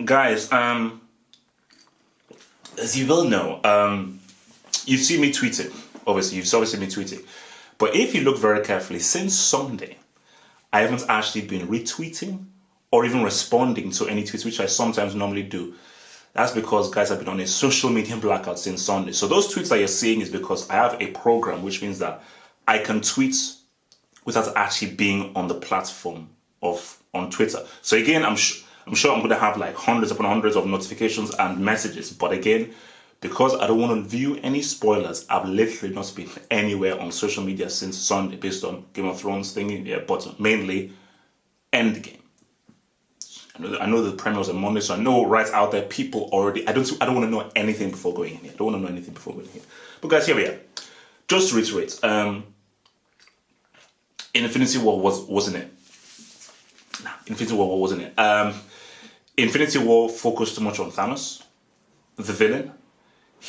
Guys, as you well know, you've seen me tweeting. Obviously, you've always seen me tweeting. But if you look very carefully, since Sunday, I haven't actually been retweeting or even responding to any tweets, which I sometimes normally do. That's because, guys, I've been on a social media blackout since Sunday. So those tweets that you're seeing is because I have a program, which means that I can tweet without actually being on the platform of on Twitter. So again, I'm sure I'm going to have like hundreds upon hundreds of notifications and messages. But again, because I don't want to view any spoilers, I've literally not been anywhere on social media since Sunday based on Game of Thrones thing, yeah, but mainly Endgame. I know the premiere was on Monday, so I know right out there people already. I don't want to know anything before going in here. I don't want to know anything before going in here. But guys, here we are. Just to reiterate, Infinity War wasn't it? Nah, Infinity War wasn't it? Infinity War focused too much on Thanos, the villain.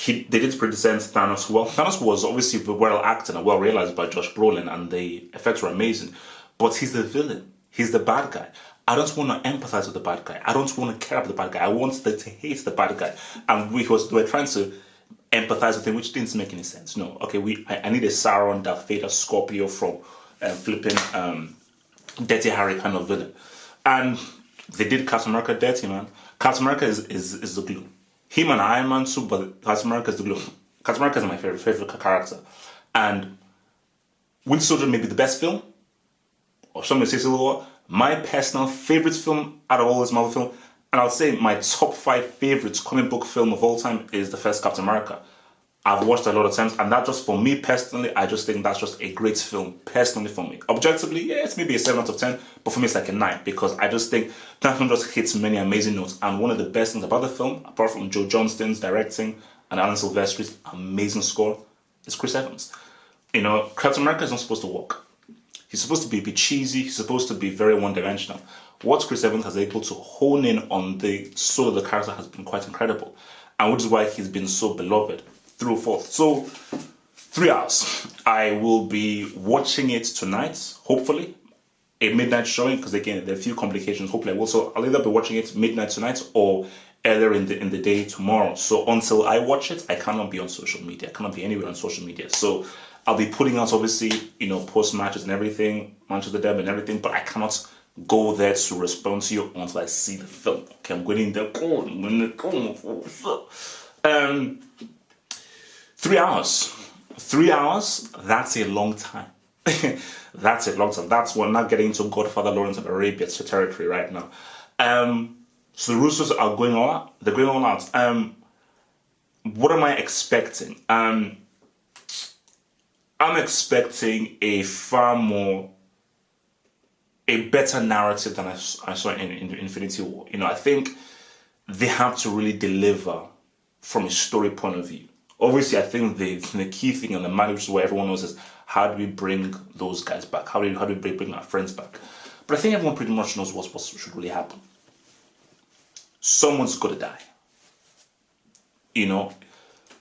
They did present Thanos well. Thanos was obviously well acted and well realized by Josh Brolin, and the effects were amazing. But he's the villain. He's the bad guy. I don't want to empathize with the bad guy. I don't want to care about the bad guy. I want them to hate the bad guy. And we were trying to empathize with him, which didn't make any sense. No, okay, I need a Sauron, Darth Vader, Scorpio from flipping Dirty Harry kind of villain. And they did Captain America dirty, man. Captain America is the glue. Him and Iron Man too, but Captain America is the glue. Captain America is my favorite character. And Winter Soldier may be the best film, or some may say Civil War. My personal favorite film out of all this Marvel film, and I'll say my top 5 favorites comic book film of all time is the first Captain America. I've watched it a lot of times, and that just for me personally, I just think that's just a great film, personally for me. Objectively, yeah, it's maybe a 7 out of 10, but for me it's like a 9, because I just think that film just hits many amazing notes, and one of the best things about the film, apart from Joe Johnston's directing and Alan Silvestri's amazing score, is Chris Evans. You know, Captain America is not supposed to walk. He's supposed to be a bit cheesy. He's supposed to be very one-dimensional. What Chris Evans has able to hone in on the soul of the character has been quite incredible, and which is why he's been so beloved through forth. So, 3 hours. I will be watching it tonight, hopefully. A midnight showing, because again, there are a few complications. Hopefully I will. So I'll either be watching it midnight tonight or earlier in the day tomorrow. So until I watch it, I cannot be on social media. I cannot be anywhere on social media. So I'll be putting out, obviously, post matches and everything, Manchester Derby and everything, but I cannot go there to respond to you until I see the film. Okay, I'm going in there. 3 hours. 3 hours, that's a long time. That's a long time. We're not getting into Godfather Lawrence of Arabia territory right now. So the Russos are going all out. They're going all out. What am I expecting? I'm expecting a better narrative than I saw in Infinity War. I think they have to really deliver from a story point of view. Obviously, I think the key thing and the managers where everyone knows is how do we bring those guys back? How do we bring our friends back? But I think everyone pretty much knows what should really happen. Someone's got to die.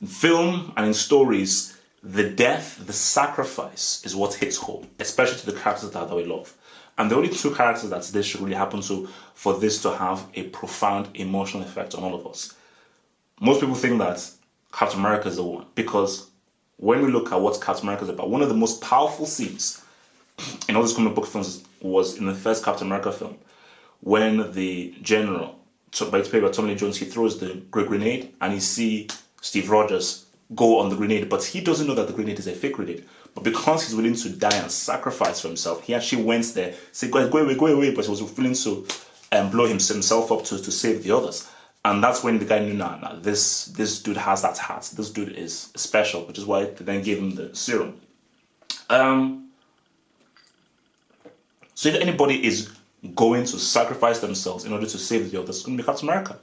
Film and in stories, the death, the sacrifice is what hits home, especially to the characters that we love. And the only 2 characters that this should really happen to for this to have a profound emotional effect on all of us. Most people think that Captain America is the one, because when we look at what Captain America is about, one of the most powerful scenes in all these comic book films was in the first Captain America film, when the general, by Tommy Lee Jones, he throws the grenade and you see Steve Rogers go on the grenade, but he doesn't know that the grenade is a fake grenade. But because he's willing to die and sacrifice for himself, he actually went there, said, go away, but he was willing to blow himself up to save the others. And that's when the guy knew, nah, this dude has that heart. This dude is special, which is why they then gave him the serum. So if anybody is going to sacrifice themselves in order to save the others, it's going to be Captain America.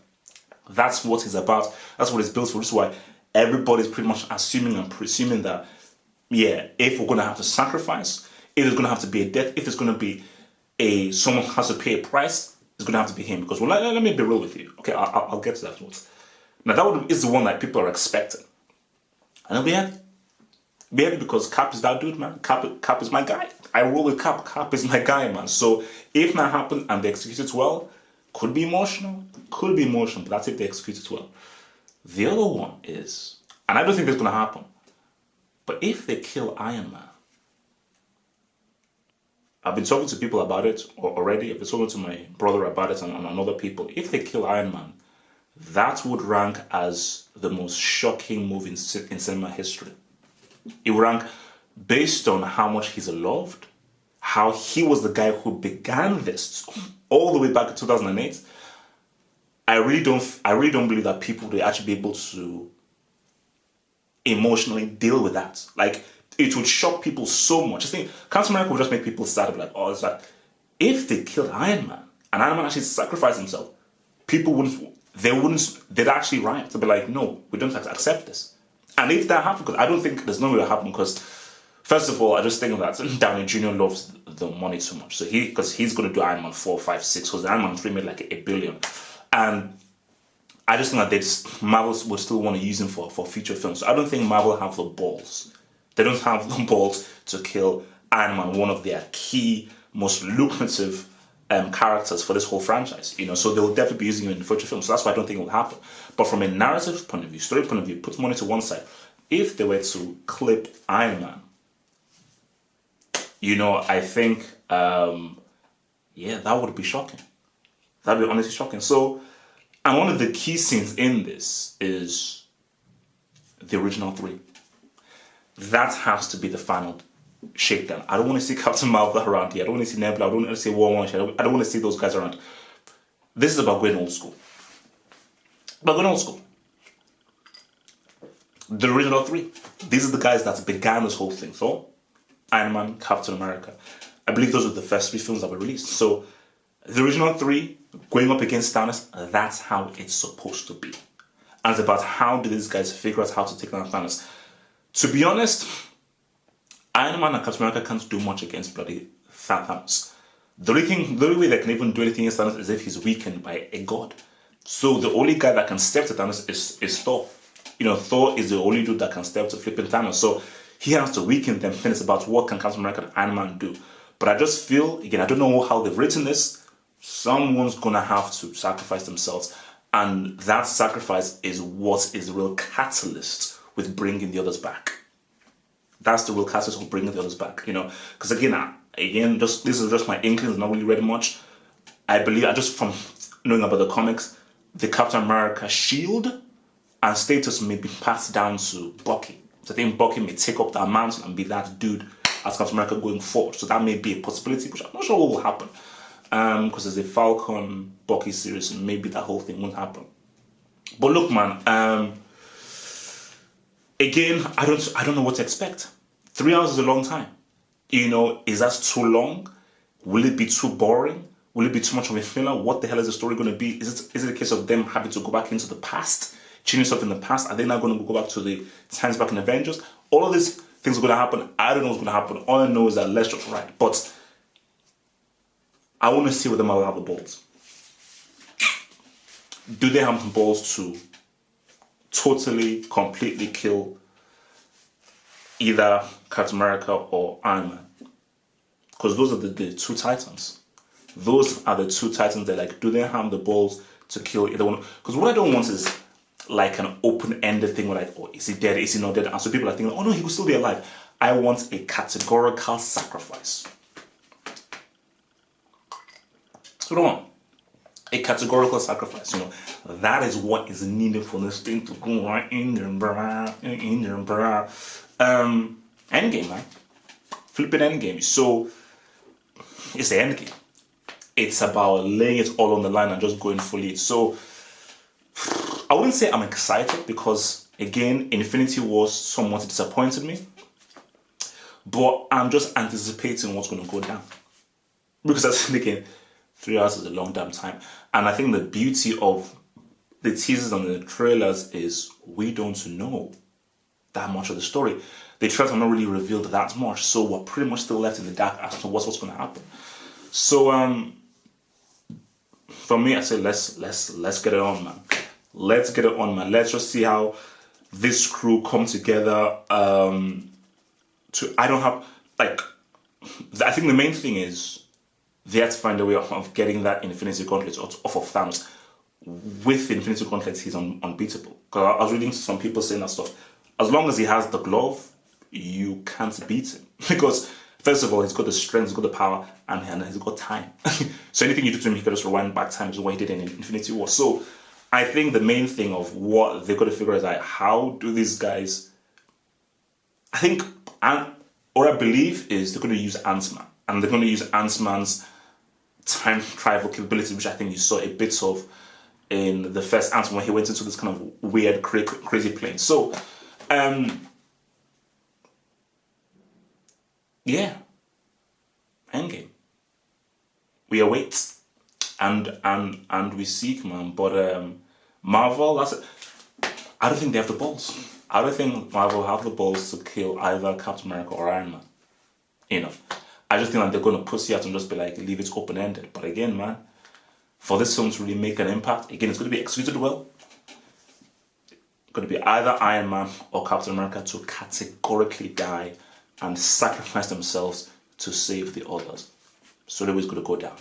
That's what it's about. That's what it's built for. This is why everybody's pretty much assuming and presuming that, yeah, if we're going to have to sacrifice, if there's going to have to be a death, if there's going to be someone has to pay a price, it's going to have to be him. Because, well, let me be real with you. Okay, I'll get to that one. Now, that is the one that people are expecting. And I'll be happy. Be happy because Cap is that dude, man. Cap is my guy. I roll with Cap. Cap is my guy, man. So if that happens and they execute it well, could be emotional, but that's if they execute it well. The other one is, and I don't think that's going to happen, but if they kill Iron Man, I've been talking to people about it already. I've been talking to my brother about it and other people. If they kill Iron Man, that would rank as the most shocking move in cinema history. It would rank based on how much he's loved, how he was the guy who began this all the way back in 2008. I really don't believe that people will actually be able to emotionally deal with that. Like, it would shock people so much. I think Captain America would just make people sad, like, oh, it's like, if they killed Iron Man and Iron Man actually sacrificed himself, they'd actually riot. They'd be like, no, we don't accept this. And if that happened, because I don't think there's no way it will happen, because first of all, I just think that Downey Jr. loves the money too much. So because he's going to do Iron Man 4, 5, 6, because Iron Man 3 made like $1 billion. And I just think that Marvel would still want to use him for future films. So I don't think Marvel have the balls. They don't have the balls to kill Iron Man, one of their key, most lucrative characters for this whole franchise. So they'll definitely be using him in future films. So that's why I don't think it will happen. But from a narrative point of view, story point of view, put money to one side. If they were to clip Iron Man, I think, that would be shocking. That would be honestly shocking. So, and one of the key scenes in this is the original 3. That has to be the final shakedown. I don't want to see Captain Marvel around here. I don't want to see Nebula. I don't want to see War Machine. I don't want to see those guys around. This is about going old school. The original 3. These are the guys that began this whole thing. Thor, Iron Man, Captain America. I believe those were the first 3 films that were released. So the original 3 going up against Thanos, that's how it's supposed to be. And it's about how do these guys figure out how to take down Thanos. To be honest, Iron Man and Captain America can't do much against bloody Thanos. The only way they can even do anything against Thanos is if he's weakened by a god. So the only guy that can step to Thanos is Thor. Thor is the only dude that can step to flipping Thanos. So he has to weaken them. Then it's about what can Captain America and Iron Man do. But I just feel, again, I don't know how they've written this. Someone's going to have to sacrifice themselves. And that sacrifice is what is the real catalyst with bringing the others back. That's the real catalyst of bringing the others back, Because again, this is just my inklings, not really read much. I believe, just from knowing about the comics, the Captain America shield and status may be passed down to Bucky. So I think Bucky may take up that mantle and be that dude as Captain America going forward. So that may be a possibility, which I'm not sure what will happen. Because there's a Falcon Bucky series, and maybe that whole thing won't happen. But look, man, again, I don't know what to expect. 3 hours is a long time. Is that too long? Will it be too boring? Will it be too much of a filler? What the hell is the story going to be? Is it a case of them having to go back into the past, changing stuff in the past? Are they not going to go back to the times back in Avengers? All of these things are going to happen. I don't know what's going to happen. All I know is that let's just write. But I want to see whether Marvel have the balls. Do they have the balls to totally, completely kill either Captain America or Iron Man? Because those are the 2 titans. Those are the 2 titans that, like, do they have the balls to kill either one? Because what I don't want is like an open-ended thing where, like, oh, is he dead? Is he not dead? And so people are thinking, oh no, he will still be alive. I want a categorical sacrifice. So I want a categorical sacrifice. That is what is needed for this thing to go right in there, bruh. Endgame, man. Flipping Endgame. So it's the Endgame. It's about laying it all on the line and just going fully. So I wouldn't say I'm excited because, again, Infinity War somewhat disappointed me. But I'm just anticipating what's going to go down. Because I think, again, 3 hours is a long damn time. And I think the beauty of the teasers and the trailers is we don't know that much of the story. The trailers have not really revealed that much. So we're pretty much still left in the dark as to what's going to happen. So, for me, I say let's get it on, man. Let's get it on, man. Let's just see how this crew come together. I don't have, like, I think the main thing is they had to find a way of getting that Infinity Gauntlet off of Thanos. With the Infinity Gauntlet, he's unbeatable. Because I was reading some people saying that stuff. As long as he has the glove, you can't beat him. Because, first of all, he's got the strength, he's got the power, and he's got time. So anything you do to him, he can just rewind back time, is what he did in Infinity War. So I think the main thing of what they've got to figure is like, how do these guys... I think, what I believe is they're going to use Ant-Man. And they're going to use Ant-Man's time travel capability, which I think you saw a bit of in the first Ant-Man when he went into this kind of weird, crazy plane. So, yeah, Endgame. We await and we seek, man. But Marvel, I don't think they have the balls. I don't think Marvel have the balls to kill either Captain America or Iron Man. You know, I just think that they're going to pussy out and just be like, leave it open-ended. But again, man, for this film to really make an impact, again, it's going to be executed well. It's going to be either Iron Man or Captain America to categorically die and sacrifice themselves to save the others. So the way it's going to go down.